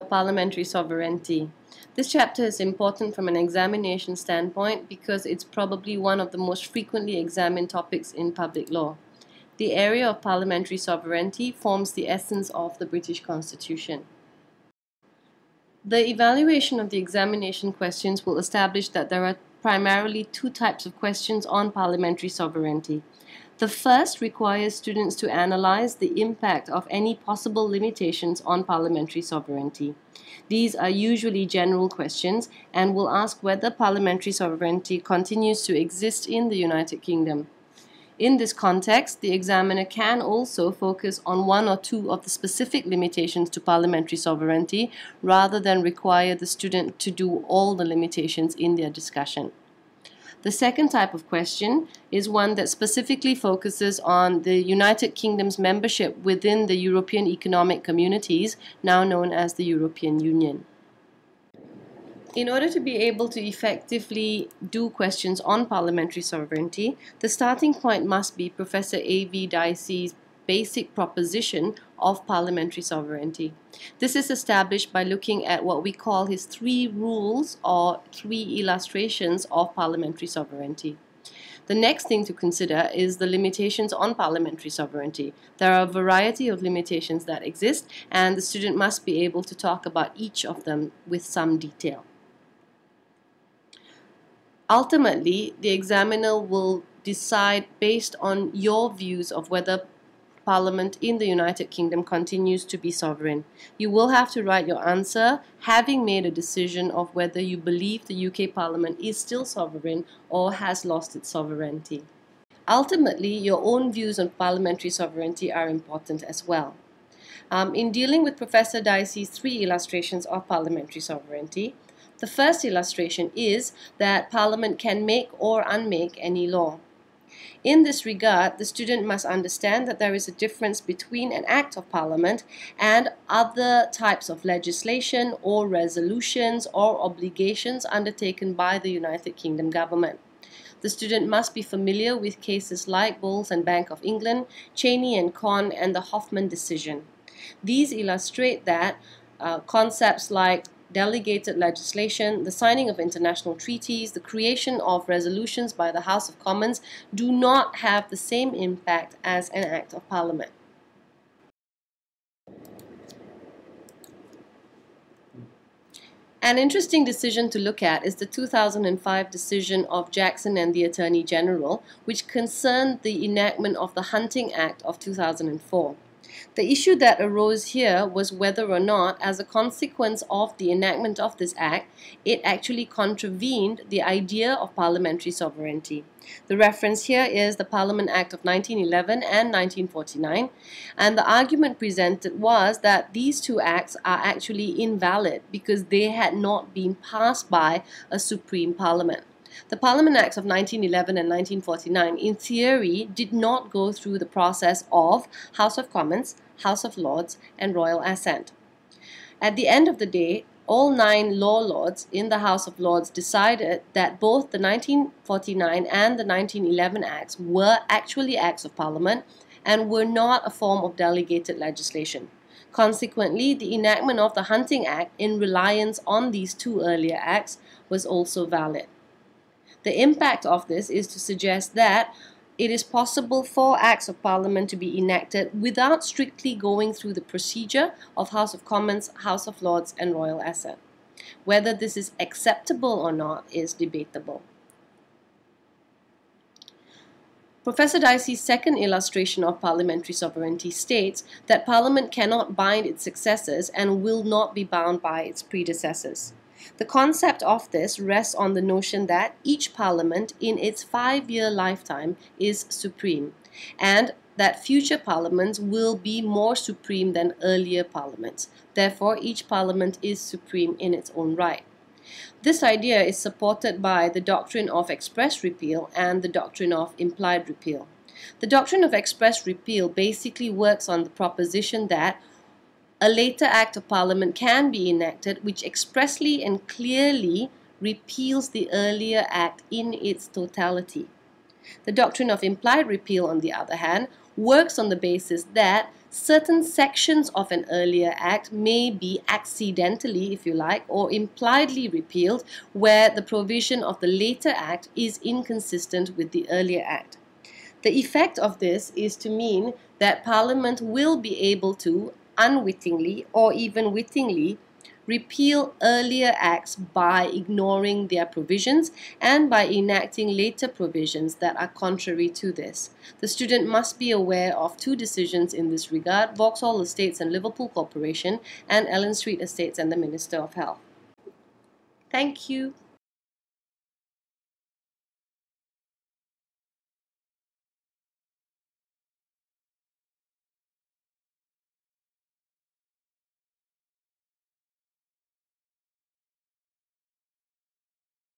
Parliamentary sovereignty. This chapter is important from an examination standpoint because it's probably one of the most frequently examined topics in public law. The area of parliamentary sovereignty forms the essence of the British Constitution. The evaluation of the examination questions will establish that there are primarily two types of questions on parliamentary sovereignty. The first requires students to analyze the impact of any possible limitations on parliamentary sovereignty. These are usually general questions and will ask whether parliamentary sovereignty continues to exist in the United Kingdom. In this context, the examiner can also focus on one or two of the specific limitations to parliamentary sovereignty rather than require the student to do all the limitations in their discussion. The second type of question is one that specifically focuses on the United Kingdom's membership within the European Economic Communities, now known as the European Union. In order to be able to effectively do questions on parliamentary sovereignty, the starting point must be Professor A.V. Dicey's basic proposition of parliamentary sovereignty. This is established by looking at what we call his three rules or three illustrations of parliamentary sovereignty. The next thing to consider is the limitations on parliamentary sovereignty. There are a variety of limitations that exist, and the student must be able to talk about each of them with some detail. Ultimately, the examiner will decide based on your views of whether Parliament in the United Kingdom continues to be sovereign. You will have to write your answer having made a decision of whether you believe the UK Parliament is still sovereign or has lost its sovereignty. Ultimately, your own views on parliamentary sovereignty are important as well. In dealing with Professor Dicey's three illustrations of parliamentary sovereignty, the first illustration is that Parliament can make or unmake any law. In this regard, the student must understand that there is a difference between an Act of Parliament and other types of legislation or resolutions or obligations undertaken by the United Kingdom government. The student must be familiar with cases like Bowles and Bank of England, Cheney and Conn, and the Hoffman decision. These illustrate that concepts like delegated legislation, the signing of international treaties, the creation of resolutions by the House of Commons do not have the same impact as an Act of Parliament. An interesting decision to look at is the 2005 decision of Jackson and the Attorney General, which concerned the enactment of the Hunting Act of 2004. The issue that arose here was whether or not, as a consequence of the enactment of this act, it actually contravened the idea of parliamentary sovereignty. The reference here is the Parliament Act of 1911 and 1949, and the argument presented was that these two acts are actually invalid because they had not been passed by a Supreme Parliament. The Parliament Acts of 1911 and 1949, in theory, did not go through the process of House of Commons, House of Lords, and Royal Assent. At the end of the day, all 9 law lords in the House of Lords decided that both the 1949 and the 1911 Acts were actually Acts of Parliament and were not a form of delegated legislation. Consequently, the enactment of the Hunting Act in reliance on these two earlier acts was also valid. The impact of this is to suggest that it is possible for Acts of Parliament to be enacted without strictly going through the procedure of House of Commons, House of Lords, and Royal Assent. Whether this is acceptable or not is debatable. Professor Dicey's second illustration of parliamentary sovereignty states that Parliament cannot bind its successors and will not be bound by its predecessors. The concept of this rests on the notion that each parliament in its 5-year lifetime is supreme, and that future parliaments will be more supreme than earlier parliaments. Therefore, each parliament is supreme in its own right. This idea is supported by the doctrine of express repeal and the doctrine of implied repeal. The doctrine of express repeal basically works on the proposition that a later Act of Parliament can be enacted which expressly and clearly repeals the earlier Act in its totality. The doctrine of implied repeal, on the other hand, works on the basis that Certain sections of an earlier act may be accidentally, if you like, or impliedly repealed where the provision of the later act is inconsistent with the earlier act. The effect of this is to mean that Parliament will be able to, unwittingly or even wittingly, repeal earlier acts by ignoring their provisions and by enacting later provisions that are contrary to this. The student must be aware of two decisions in this regard: Vauxhall Estates and Liverpool Corporation, and Ellen Street Estates and the Minister of Health. Thank you.